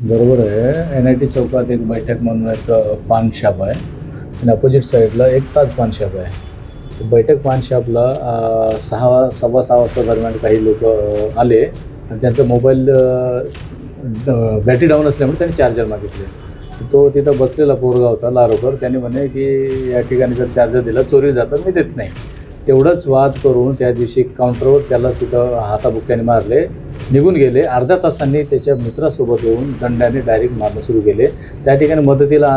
बरोबर आहे. NIT चौकात एक बैठक म्हणून एक पान शॉप आहे आणि अपोजिट साईडला एक ताज पान शॉप आहे. बैठक पान शॉपला 6:15 वाजता दरम्यान काही लोक आले आणि त्यांचा मोबाईल बॅटरी डाऊन असल्यामुळे त्यांनी चार्जर मागितले. तो तिथं बसलेला पोरगा होता लारोकर. त्याने म्हणे की या ठिकाणी जर चार्जर दिला चोरी जातात, मी देत नाही. तेवढंच वाद करून त्या दिवशी काउंटरवर त्याला तिथं हाताबुक्क्याने मारले, निघून गेले. अर्ध्या तासांनी त्याच्या मित्रासोबत येऊन दंड्याने डायरेक्ट मारणं सुरू केले. त्या ठिकाणी मदतीला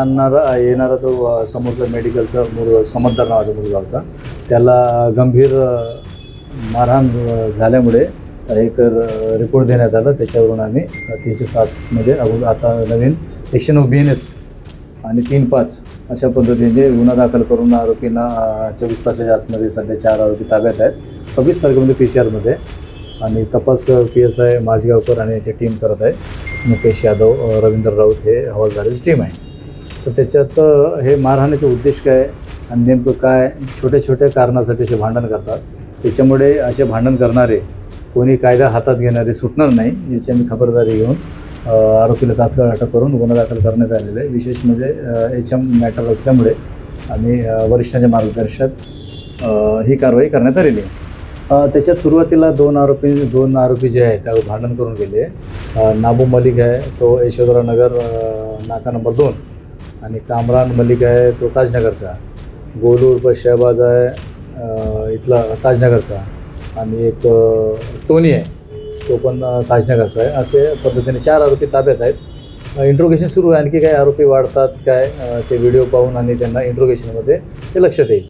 येणारा तो समोरचा मेडिकलचा समंदर नावाचा मुलगा होता. त्याला गंभीर मारहाण झाल्यामुळे एक रिपोर्ट देण्यात आला. त्याच्यावरून आम्ही 307मध्ये आता नवीन 109 BNS आणि 3-5 अशा पद्धतीने गुन्हा दाखल करून आरोपींना 24 तासाच्या आतमध्ये सध्या 4 आरोपी ताब्यात आहेत. 26 तारखेमध्ये PCR आणि तपास PSI माझगावकर आणि याची टीम करत आहे. मुकेश यादव, रवींद्र राऊत हे हवालदाराची टीम आहे. तर त्याच्यात हे मारहाणीचा उद्देश काय आणि नेमकं काय, छोट्या छोट्या कारणासाठी असे भांडण करतात. त्याच्यामुळे असे भांडण करणारे कोणी कायदा हातात घेणारे सुटणार नाही याची आम्ही खबरदारी घेऊन आरोपीला तात्काळ अटक करून गुन्हा दाखल करण्यात आलेला आहे. विशेष म्हणजे HM मॅटर असल्यामुळे आम्ही वरिष्ठांच्या मार्गदर्शनात ही कारवाई करण्यात आलेली आहे. त्याच्यात सुरुवातीला दोन आरोपी जे आहेत त्या भांडण करून गेले. नाबू मलिक आहे तो यशोधरा नगर नाका नंबर 2 आणि कामरान मलिक आहे तो ताजनगरचा. गोलू उर्फ शहबाज आहे इथला ताजनगरचा आणि एक टोनी आहे तो पण ताजनगरचा आहे. असे पद्धतीने 4 आरोपी ताब्यात आहेत. इंट्रोगेशन सुरू आहे. आणखी काही आरोपी वाढतात काय ते व्हिडिओ पाहून आणि त्यांना इंट्रोगेशनमध्ये ते लक्षात येईल.